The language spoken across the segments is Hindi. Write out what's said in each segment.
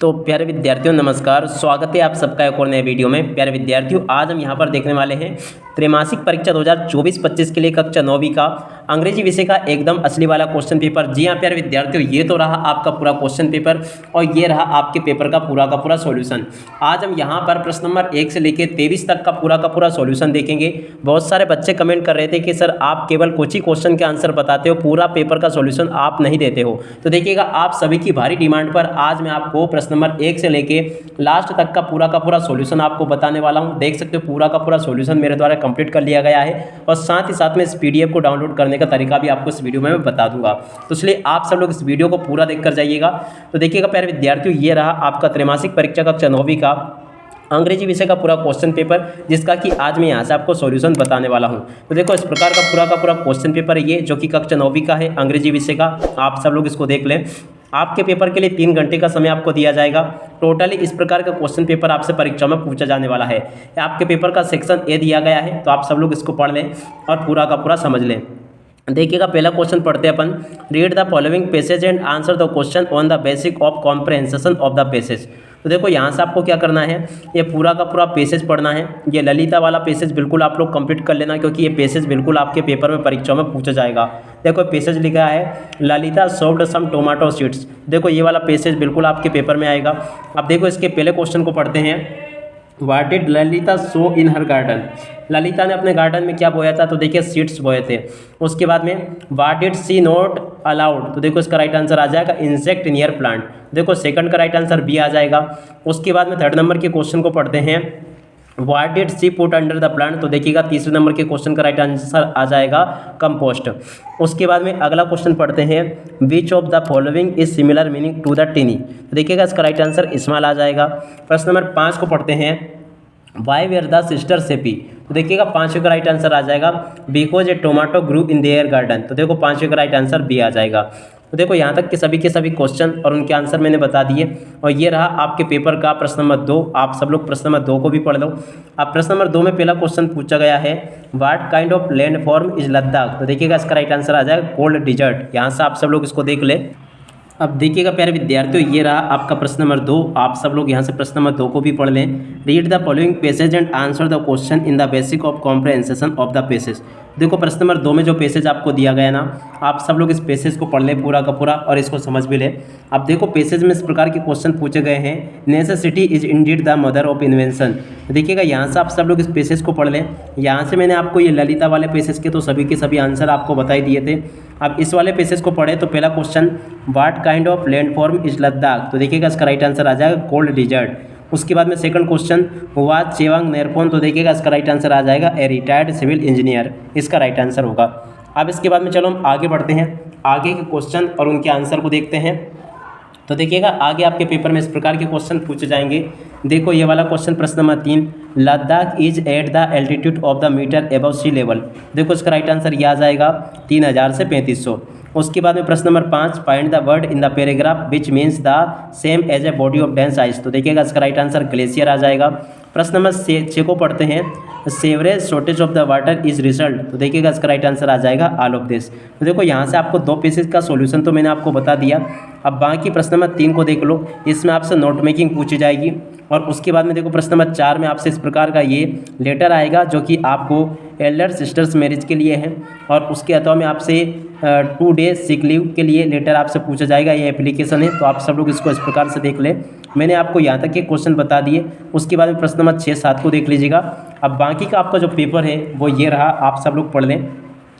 तो प्यारे विद्यार्थियों नमस्कार, स्वागत है आप सबका एक और नए वीडियो में। प्यारे विद्यार्थियों, आज हम यहाँ पर देखने वाले हैं त्रैमासिक परीक्षा 2024-25 के लिए कक्षा 9वीं का अंग्रेजी विषय का एकदम असली वाला क्वेश्चन पेपर। जी हाँ प्यारे विद्यार्थियों, ये तो रहा आपका पूरा क्वेश्चन पेपर और ये रहा आपके पेपर का पूरा सॉल्यूशन। आज हम यहाँ पर प्रश्न नंबर 1 से लेकर 23 तक का पूरा सॉल्यूशन देखेंगे। बहुत सारे बच्चे कमेंट कर रहे थे कि सर आप केवल कुछ ही क्वेश्चन के आंसर बताते हो, पूरा पेपर का सॉल्यूशन आप नहीं देते हो। तो देखिएगा, आप सभी की भारी डिमांड पर आज मैं आपको प्रश्न नंबर 1 से लेके लास्ट तक का पूरा सॉल्यूशन आपको बताने वाला हूं। देख सकते हो पूरा का पूरा सॉल्यूशन मेरे द्वारा कंप्लीट कर लिया गया है और साथ ही साथ में इस पीडीएफ को डाउनलोड करने का तरीका भी आपको इस वीडियो में मैं बता दूंगा। तो इसलिए आप सब लोग इस वीडियो को पूरा देखकर जाइएगा। तो देखिएगा प्यारे विद्यार्थियों, ये रहा आपका त्रैमासिक परीक्षा कक्षा 9वीं का अंग्रेजी विषय का पूरा क्वेश्चन पेपर, जिसका कि आज मैं यहाँ से आपको सॉल्यूशन बताने वाला हूँ। तो देखो, इस प्रकार का पूरा क्वेश्चन पेपर है ये, जो कि कक्षा 9वीं का है अंग्रेजी विषय का। आप सब लोग इसको देख लें। आपके पेपर के लिए 3 घंटे का समय आपको दिया जाएगा। टोटली इस प्रकार का क्वेश्चन पेपर आपसे परीक्षा में पूछा जाने वाला है। आपके पेपर का सेक्शन ए दिया गया है, तो आप सब लोग इसको पढ़ लें और पूरा का पूरा समझ लें। देखिएगा, पहला क्वेश्चन पढ़ते हैं अपन। Read the following passage and answer the question on the basic of comprehension of the passage. तो देखो, यहाँ से आपको क्या करना है, ये पूरा का पूरा पैसेज पढ़ना है। ये ललिता वाला पैसेज बिल्कुल आप लोग कंप्लीट कर लेना, क्योंकि ये पैसेज बिल्कुल आपके पेपर में परीक्षा में पूछा जाएगा। देखो, पैसेज लिखा है ललिता सोव्ड सम टोमेटो सीड्स। देखो, ये वाला पैसेज बिल्कुल आपके पेपर में आएगा। अब देखो, इसके पहले क्वेश्चन को पढ़ते हैं। What did Lalita so in her garden. Lalita ने अपने गार्डन में क्या बोया था? तो देखिए, सीड्स बोए थे। उसके बाद में what did she not allowed. तो देखो, इसका राइट आंसर आ जाएगा इंसेक्ट नियर प्लांट। देखो, सेकंड का राइट आंसर बी आ जाएगा। उसके बाद में थर्ड नंबर के क्वेश्चन को पढ़ते हैं। What did she put under the plant. तो देखिएगा, तीसरे नंबर के क्वेश्चन का राइट आंसर आ जाएगा कंपोस्ट। उसके बाद में अगला क्वेश्चन पढ़ते हैं। Which of the following is similar meaning to the tiny. तो देखिएगा, इसका राइट आंसर स्मॉल आ जाएगा। प्रश्न नंबर 5 को पढ़ते हैं। Why were the sister sleepy. तो देखिएगा, 5वें का राइट आंसर आ जाएगा because a tomato grew in their garden. तो देखो, 5वें का राइट आंसर बी आ जाएगा। तो देखो, यहाँ तक के सभी क्वेश्चन और उनके आंसर मैंने बता दिए और ये रहा आपके पेपर का प्रश्न नंबर 2। आप सब लोग प्रश्न नंबर 2 को भी पढ़ लो। अब प्रश्न नंबर 2 में पहला क्वेश्चन पूछा गया है, what kind of land form is Ladakh. तो देखिएगा, इसका राइट आंसर आ जाएगा कोल्ड डिजर्ट। यहाँ से आप सब लोग इसको देख ले। अब देखिएगा प्यारे विद्यार्थियों, ये रहा आपका प्रश्न नंबर 2। आप सब लोग यहाँ से प्रश्न नंबर 2 को भी पढ़ लें। Read the following passage and answer the question in the basic of comprehension of the passage. देखो, प्रश्न नंबर 2 में जो पैसेज आपको दिया गया ना, आप सब लोग इस पैसेज को पढ़ लें पूरा का पूरा और इसको समझ भी लें। अब देखो, पैसेज में इस प्रकार के क्वेश्चन पूछे गए हैं। Necessity is Indeed the mother of invention. देखिएगा, यहाँ से आप सब लोग इस पैसेज को पढ़ लें। यहाँ से मैंने आपको ये ललिता वाले पैसेज के तो सभी के सभी आंसर आपको बता ही दिए थे। अब इस वाले पैसेज को पढ़े तो पहला question, what kind of land form is Ladakh. तो देखिएगा, इसका राइट आंसर आ जाएगा कोल्ड डिजर्ट। उसके बाद में सेकंड क्वेश्चन हुआ चेवांग नेरपोन। तो देखिएगा, इसका राइट आंसर आ जाएगा ए रिटायर्ड सिविल इंजीनियर। इसका राइट आंसर होगा। अब इसके बाद में चलो हम आगे बढ़ते हैं, आगे के क्वेश्चन और उनके आंसर को देखते हैं। तो देखिएगा, आगे आपके पेपर में इस प्रकार के क्वेश्चन पूछे जाएंगे। देखो, ये वाला क्वेश्चन प्रश्न नंबर 3, Ladakh is at the altitude of the meter above sea level. देखो, इसका राइट आंसर यह आ जाएगा 3000 से 3500। उसके बाद में प्रश्न नंबर 5, find the word in the paragraph which means the same as a body of dense ice. तो देखिएगा, इसका राइट आंसर ग्लेशियर आ जाएगा। प्रश्न नंबर 6 को पढ़ते हैं। Sewerage shortage of the water is result. तो देखिएगा, इसका राइट आंसर आ जाएगा ऑल ऑफ दिस। तो देखो, यहाँ से आपको 2 पैसेज का सॉल्यूशन तो मैंने आपको बता दिया। अब बाकी प्रश्न नंबर 3 को देख लो। इसमें आपसे नोट मेकिंग पूछी जाएगी और उसके बाद में देखो, प्रश्न नंबर 4 में आपसे इस प्रकार का ये लेटर आएगा, जो कि आपको एल्डर सिस्टर्स मैरिज के लिए है। और उसके अलावा में आपसे 2 डेज सिक लीव के लिए लेटर आपसे पूछा जाएगा। ये एप्लीकेशन है, तो आप सब लोग इसको इस प्रकार से देख लें। मैंने आपको यहाँ तक के क्वेश्चन बता दिए। उसके बाद में प्रश्न नंबर 6, 7 को देख लीजिएगा। अब बाकी का आपका जो पेपर है वो ये रहा, आप सब लोग पढ़ लें।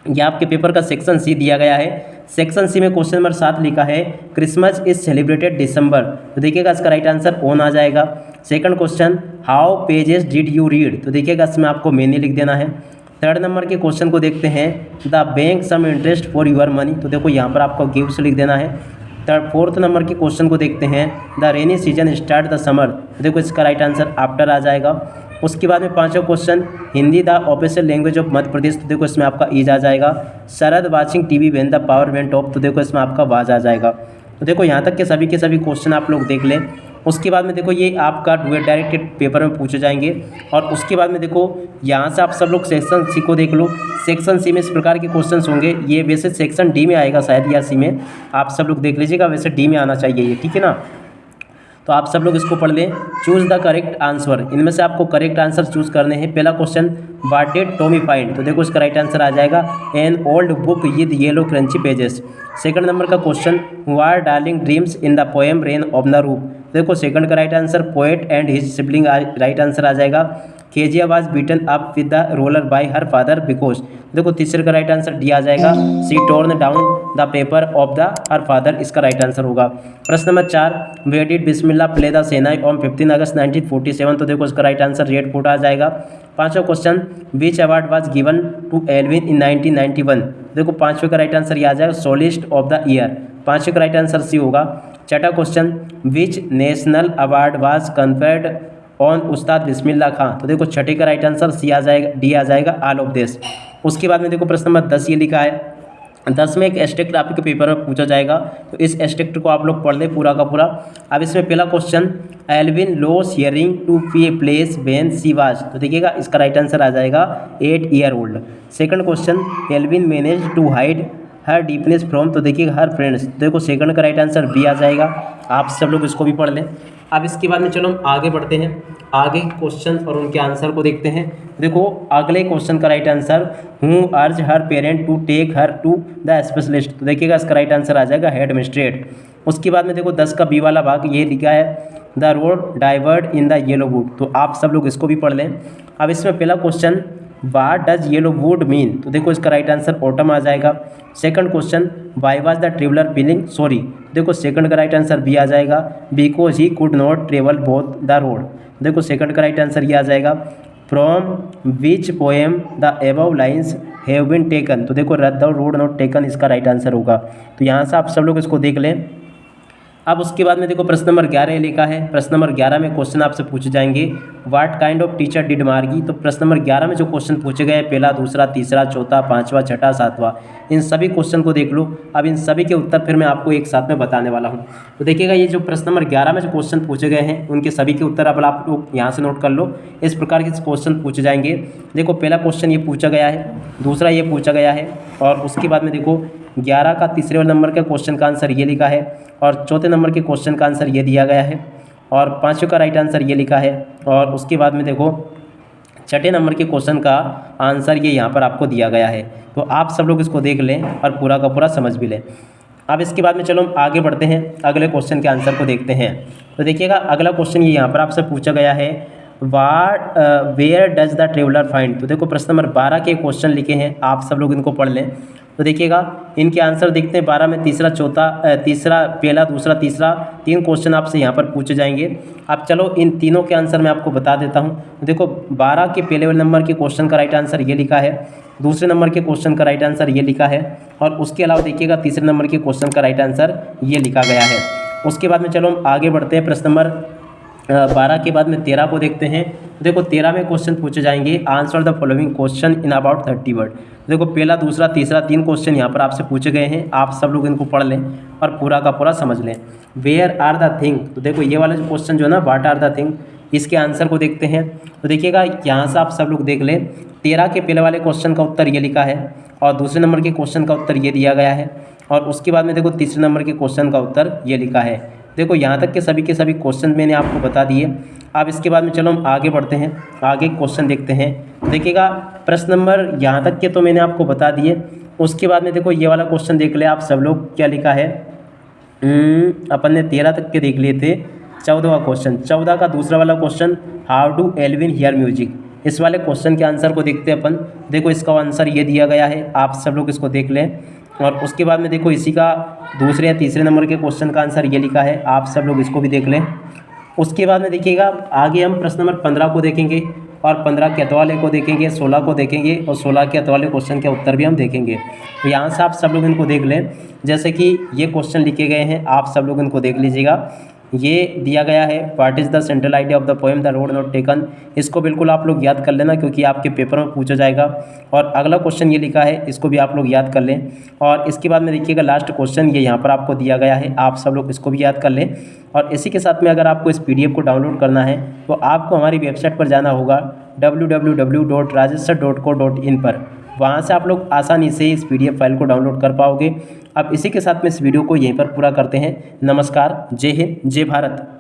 यह आपके पेपर का सेक्शन सी दिया गया है। सेक्शन सी में क्वेश्चन नंबर 7 लिखा है क्रिसमस इज सेलिब्रेटेड दिसंबर। तो देखिएगा, इसका राइट आंसर ऑन आ जाएगा। Second question, how pages did you read. तो देखिएगा, इसमें आपको मैंने लिख देना है। थर्ड नंबर के क्वेश्चन को देखते हैं। The bank some interest for your money. तो देखो, यहाँ पर आपको गिव्स लिख देना है। फोर्थ नंबर के क्वेश्चन को देखते हैं। The rainy season start the summer. तो देखो, इसका राइट आंसर आफ्टर आ जाएगा। उसके बाद में 5वां question, Hindi the official language of Madhya Pradesh. तो देखो, इसमें आपका ईज आ जाएगा। Sharad watching TV when the power went off. तो देखो, इसमें आपका वाज आ जाएगा। तो देखो, यहाँ तक के सभी क्वेश्चन आप लोग देख लें। उसके बाद में देखो, ये आपका डुएट डायरेक्टेड पेपर में पूछे जाएंगे। और उसके बाद में देखो, यहाँ से आप सब लोग सेक्शन सी को देख लो। सेक्शन सी में इस प्रकार के क्वेश्चंस होंगे। ये वैसे सेक्शन डी में आएगा शायद, या सी में, आप सब लोग देख लीजिएगा। वैसे डी में आना चाहिए ये, ठीक है ना। तो आप सब लोग इसको पढ़ लें। चूज़ द करेक्ट आंसर, इनमें से आपको करेक्ट आंसर चूज़ करने हैं। पहला question, what did Tommy find, तो देखो इसका राइट आंसर आ जाएगा an old book with yellow crunchy pages. Second number का question, war darling dreams in the poem rain on the roof, देखो सेकंड का right answer poet and his sibling right answer आ जाएगा। Kezia was beaten up with the roller by her father because, देखो तीसरे का राइट आंसर डी आ जाएगा। सी torn down the paper of the her father, इसका राइट आंसर होगा। प्रश्न number 4, where did Bismillah play the shehnai on 15 August 1947, तो देखो इसका राइट आंसर रेड फोर्ट आ जाएगा। पांचवा question, which award was given to Evelyn in 1991, देखो पांचवें का राइट आंसर ये आ जाएगा सोलिस्ट ऑफ द ईयर, पांचवें का राइट आंसर सी होगा। छठा question, which national award was conferred on उस्ताद बिस्मिल्लाह खां, तो देखो छठे का राइट आंसर सी आ जाएगा, डी आ जाएगा ऑल ऑफ दिस। उसके बाद में देखो प्रश्न नंबर 10 ये लिखा है, 10 में एक एस्टेक्ट आपके पेपर में पूछा जाएगा, तो इस एस्टेक्ट को आप लोग पढ़ लें पूरा का पूरा। अब इसमें पहला question, Alvin lost hearing to a place when she was, तो देखिएगा इसका राइट आंसर आ जाएगा 8 year old. Second question, Alvin manage to hide her deepness from, तो देखिएगा हर फ्रेंड्स, देखो सेकंड का राइट आंसर बी आ जाएगा। आप सब लोग इसको भी पढ़ लें। अब इसके बाद में चलो हम आगे बढ़ते हैं, आगे क्वेश्चन और उनके आंसर को देखते हैं। देखो अगले क्वेश्चन का right answer, who urged her parent to take her to the specialist, तो देखिएगा इसका राइट आंसर आ जाएगा हेड मजिस्ट्रेट। उसके बाद में देखो 10 का बी वाला भाग ये लिखा है, the road diverged in the yellow wood, तो आप सब लोग इसको भी पढ़ लें। अब इसमें पहला question, what does yellow wood mean, तो देखो इसका राइट आंसर ऑटम आ जाएगा। Second question, why was the traveller feeling sorry, देखो सेकंड का राइट आंसर बी आ जाएगा, because he could not travel both the road, देखो सेकंड का राइट आंसर ये आ जाएगा। From which poem the above lines have been taken, तो देखो द रोड नॉट टेकन इसका राइट आंसर होगा। तो यहाँ से आप सब लोग इसको देख लें। अब उसके बाद में देखो प्रश्न नंबर 11 लिखा है, प्रश्न नंबर 11 में क्वेश्चन आपसे पूछे जाएंगे, what kind of teacher did मार्गी, तो प्रश्न नंबर 11 में जो क्वेश्चन पूछे गए पहला, दूसरा, तीसरा, चौथा, पांचवा, छठा, सातवां, इन सभी क्वेश्चन को देख लो। अब इन सभी के उत्तर फिर मैं आपको एक साथ में बताने वाला हूँ। तो देखिएगा ये जो प्रश्न नंबर 11 में जो क्वेश्चन पूछे गए हैं उनके सभी के उत्तर अब आप लोग यहाँ से नोट कर लो। इस प्रकार के क्वेश्चन पूछे जाएंगे। देखो पहला क्वेश्चन ये पूछा गया है, दूसरा ये पूछा गया है, और उसके बाद में देखो 11 का तीसरे नंबर का क्वेश्चन का आंसर ये लिखा है, और चौथे नंबर के क्वेश्चन का आंसर ये दिया गया है, और पाँचवें का राइट आंसर ये लिखा है, और उसके बाद में देखो छठे नंबर के क्वेश्चन का आंसर ये यहाँ पर आपको दिया गया है। तो आप सब लोग इसको देख लें और पूरा का पूरा समझ भी लें। अब इसके बाद में चलो हम आगे बढ़ते हैं, अगले क्वेश्चन के आंसर को देखते हैं। तो देखिएगा अगला क्वेश्चन ये यहाँ पर आपसे पूछा गया है, what where does the traveller find, तो देखो प्रश्न नंबर 12 के क्वेश्चन लिखे हैं, आप सब लोग इनको पढ़ लें। तो देखिएगा इनके आंसर देखते हैं। 12 में तीसरा, चौथा, तीसरा, पहला, दूसरा, तीसरा, 3 क्वेश्चन आपसे यहाँ पर पूछे जाएंगे। अब चलो इन तीनों के आंसर मैं आपको बता देता हूँ। देखो 12 के पहले नंबर के क्वेश्चन का राइट आंसर ये लिखा है, दूसरे नंबर के क्वेश्चन का राइट आंसर ये लिखा है, और उसके अलावा देखिएगा तीसरे नंबर के क्वेश्चन का राइट आंसर ये लिखा गया है। उसके बाद में चलो हम आगे बढ़ते हैं, प्रश्न नंबर 12 के बाद में 13 को देखते हैं। देखो 13 में क्वेश्चन पूछे जाएंगे, answer the following question in about 30 word. देखो पहला, दूसरा, तीसरा, 3 क्वेश्चन यहाँ पर आपसे पूछे गए हैं, आप सब लोग इनको पढ़ लें और पूरा का पूरा समझ लें। वेयर आर द थिंग, तो देखो ये वाला जो क्वेश्चन जो है ना, व्हाट आर द थिंग, इसके आंसर को देखते हैं। तो देखिएगा यहाँ से आप सब लोग देख लें, 13 के पहले वाले क्वेश्चन का उत्तर ये लिखा है, और दूसरे नंबर के क्वेश्चन का उत्तर ये दिया गया है, और उसके बाद में देखो तीसरे नंबर के क्वेश्चन का उत्तर ये लिखा है। देखो यहाँ तक के सभी क्वेश्चन मैंने आपको बता दिए। अब इसके बाद में चलो हम आगे बढ़ते हैं, आगे क्वेश्चन देखते हैं। देखिएगा प्रश्न नंबर यहाँ तक के तो मैंने आपको बता दिए। उसके बाद में देखो ये वाला क्वेश्चन देख ले आप सब लोग, क्या लिखा है, अपन ने 13 तक के देख लिए थे। 14वां क्वेश्चन, 14 का दूसरा वाला question, how do Alvin hear music, इस वाले क्वेश्चन के आंसर को देखते हैं अपन। देखो इसका आंसर ये दिया गया है, आप सब लोग इसको देख लें। और उसके बाद में देखो इसी का दूसरे या तीसरे नंबर के क्वेश्चन का आंसर ये लिखा है, आप सब लोग इसको भी देख लें। उसके बाद में देखिएगा आगे हम प्रश्न नंबर 15 को देखेंगे, और 15 के अतवाले को देखेंगे, 16 को देखेंगे, और 16 के अतवाले क्वेश्चन के उत्तर भी हम देखेंगे। तो यहाँ से आप सब लोग इनको देख लें, जैसे कि ये क्वेश्चन लिखे गए हैं, आप सब लोग इनको देख लीजिएगा। ये दिया गया है, what is the central idea of the poem the road not taken, इसको बिल्कुल आप लोग याद कर लेना, क्योंकि आपके पेपर में पूछा जाएगा। और अगला क्वेश्चन ये लिखा है, इसको भी आप लोग याद कर लें। और इसके बाद में देखिएगा लास्ट क्वेश्चन ये यहाँ पर आपको दिया गया है, आप सब लोग इसको भी याद कर लें। और इसी के साथ में अगर आपको इस PDF को डाउनलोड करना है तो आपको हमारी वेबसाइट पर जाना होगा www.rajasthar.co.in पर, वहाँ से आप लोग आसानी से इस PDF फाइल को डाउनलोड कर पाओगे। अब इसी के साथ में इस वीडियो को यहीं पर पूरा करते हैं। नमस्कार, जय हिंद, जय भारत।